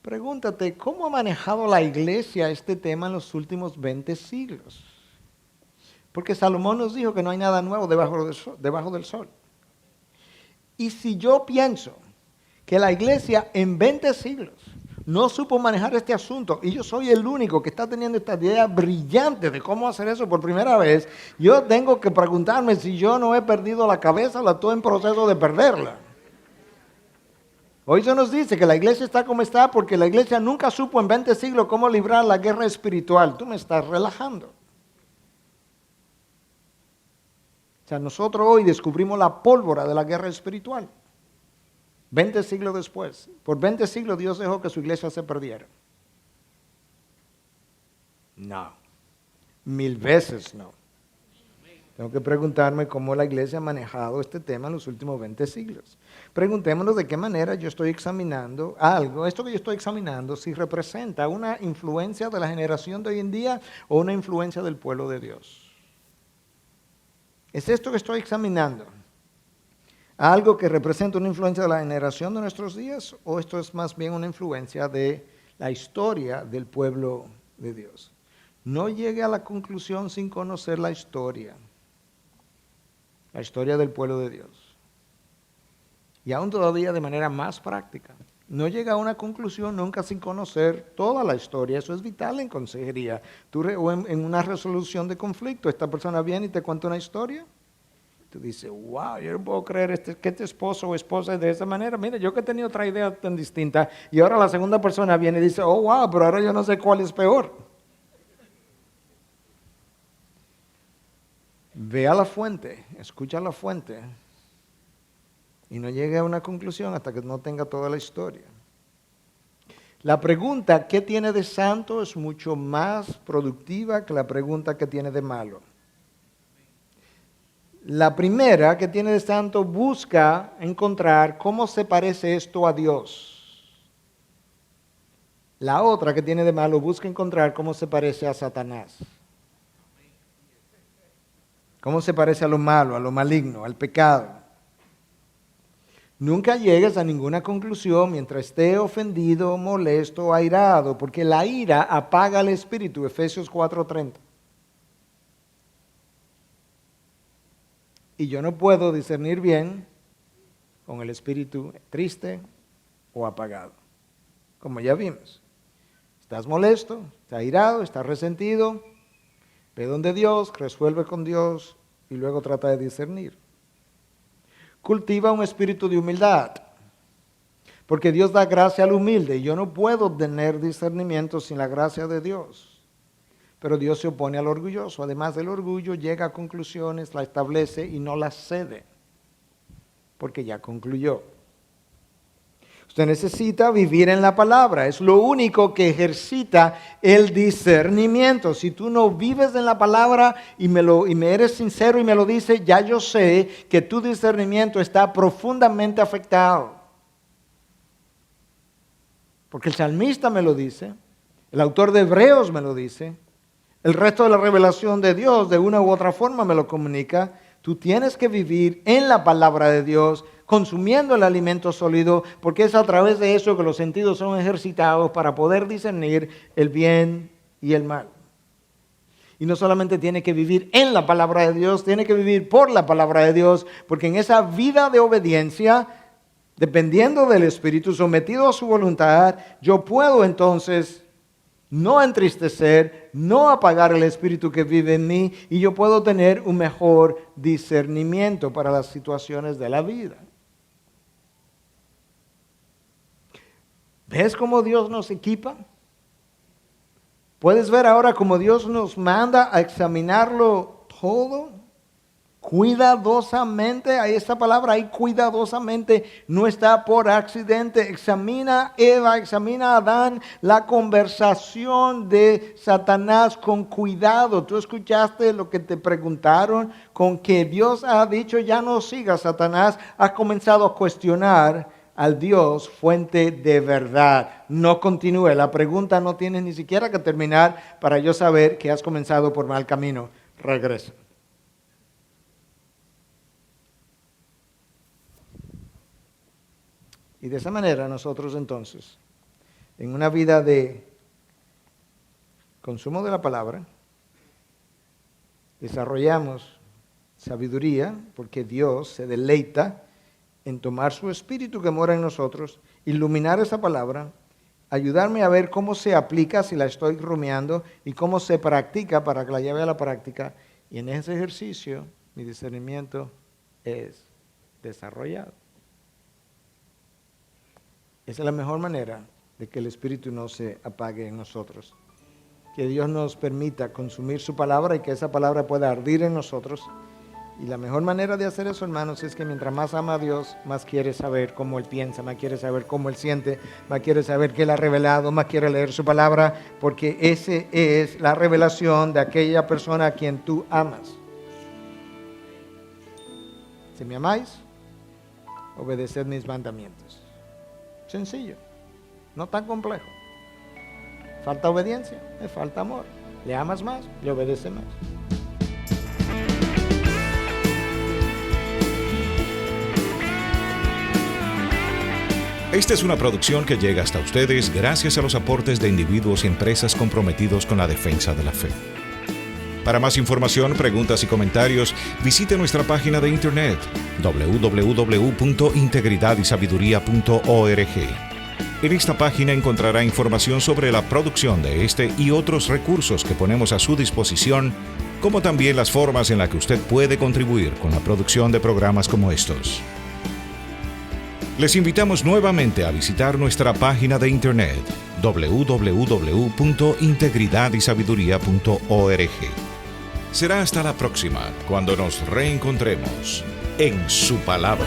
S1: pregúntate, ¿cómo ha manejado la iglesia este tema en los últimos 20 siglos? Porque Salomón nos dijo que no hay nada nuevo debajo del sol. Y si yo pienso que la iglesia en 20 siglos no supo manejar este asunto, y yo soy el único que está teniendo esta idea brillante de cómo hacer eso por primera vez, yo tengo que preguntarme si yo no he perdido la cabeza o la estoy en proceso de perderla. Hoy se nos dice que la iglesia está como está porque la iglesia nunca supo en 20 siglos cómo librar la guerra espiritual. Tú me estás relajando. O sea, nosotros hoy descubrimos la pólvora de la guerra espiritual. 20 siglos después. Por 20 siglos Dios dejó que su iglesia se perdiera. No. 1000 veces no. Tengo que preguntarme cómo la iglesia ha manejado este tema en los últimos 20 siglos. Preguntémonos de qué manera yo estoy examinando algo. Esto que yo estoy examinando, si representa una influencia de la generación de hoy en día o una influencia del pueblo de Dios. ¿Es esto que estoy examinando algo que representa una influencia de la generación de nuestros días o esto es más bien una influencia de la historia del pueblo de Dios? No llegue a la conclusión sin conocer la historia del pueblo de Dios. Y aún todavía de manera más práctica. No llega a una conclusión nunca sin conocer toda la historia. Eso es vital en consejería. O en una resolución de conflicto. Esta persona viene y te cuenta una historia. Tú dices, wow, yo no puedo creer que este esposo o esposa es de esa manera. Mira, yo que he tenido otra idea tan distinta. Y ahora la segunda persona viene y dice, oh, wow, pero ahora yo no sé cuál es peor. Ve a la fuente, escucha la fuente. Y no llegue a una conclusión hasta que no tenga toda la historia. La pregunta, ¿qué tiene de santo? Es mucho más productiva que la pregunta, ¿qué tiene de malo? La primera, ¿qué tiene de santo? Busca encontrar cómo se parece esto a Dios. La otra, ¿qué tiene de malo? Busca encontrar cómo se parece a Satanás. ¿Cómo se parece a lo malo, a lo maligno, al pecado? Nunca llegues a ninguna conclusión mientras esté ofendido, molesto, airado, porque la ira apaga el espíritu, Efesios 4:30. Y yo no puedo discernir bien con el espíritu triste o apagado, como ya vimos. Estás molesto, estás airado, estás resentido, ve donde Dios, resuelve con Dios y luego trata de discernir. Cultiva un espíritu de humildad. Porque Dios da gracia al humilde. Yo no puedo tener discernimiento sin la gracia de Dios. Pero Dios se opone al orgulloso. Además del orgullo, llega a conclusiones, la establece y no las cede. Porque ya concluyó. Usted necesita vivir en la palabra. Es lo único que ejercita el discernimiento. Si tú no vives en la palabra y me eres sincero y me lo dices, ya yo sé que tu discernimiento está profundamente afectado. Porque el salmista me lo dice, el autor de Hebreos me lo dice, el resto de la revelación de Dios de una u otra forma me lo comunica. Tú tienes que vivir en la palabra de Dios, consumiendo el alimento sólido, porque es a través de eso que los sentidos son ejercitados para poder discernir el bien y el mal. Y no solamente tiene que vivir en la palabra de Dios, tiene que vivir por la palabra de Dios, porque en esa vida de obediencia, dependiendo del Espíritu, sometido a su voluntad, yo puedo entonces no entristecer, no apagar el Espíritu que vive en mí, y yo puedo tener un mejor discernimiento para las situaciones de la vida. ¿Ves cómo Dios nos equipa? ¿Puedes ver ahora cómo Dios nos manda a examinarlo todo? Cuidadosamente, ahí esta palabra, ahí cuidadosamente, no está por accidente. Examina Eva, examina Adán, la conversación de Satanás con cuidado. Tú escuchaste lo que te preguntaron, con que Dios ha dicho, ya no sigas Satanás. Has comenzado a cuestionar al Dios fuente de verdad. No continúe, la pregunta no tiene ni siquiera que terminar para yo saber que has comenzado por mal camino. Regresa. Y de esa manera nosotros entonces, en una vida de consumo de la palabra, desarrollamos sabiduría porque Dios se deleita en tomar su espíritu que mora en nosotros, iluminar esa palabra, ayudarme a ver cómo se aplica si la estoy rumiando y cómo se practica para que la lleve a la práctica. Y en ese ejercicio mi discernimiento es desarrollado. Esa es la mejor manera de que el Espíritu no se apague en nosotros. Que Dios nos permita consumir su palabra y que esa palabra pueda ardir en nosotros. Y la mejor manera de hacer eso, hermanos, es que mientras más ama a Dios, más quiere saber cómo Él piensa, más quiere saber cómo Él siente, más quiere saber qué Él ha revelado, más quiere leer su palabra, porque esa es la revelación de aquella persona a quien tú amas. Si me amáis, obedeced mis mandamientos. Sencillo, no tan complejo. Falta obediencia, le falta amor. Le amas más, le obedece más.
S2: Esta es una producción que llega hasta ustedes gracias a los aportes de individuos y empresas comprometidos con la defensa de la fe. Para más información, preguntas y comentarios, visite nuestra página de internet www.integridadisabiduría.org. En esta página encontrará información sobre la producción de este y otros recursos que ponemos a su disposición, como también las formas en las que usted puede contribuir con la producción de programas como estos. Les invitamos nuevamente a visitar nuestra página de internet www.integridadisabiduría.org. Será hasta la próxima, cuando nos reencontremos en su palabra.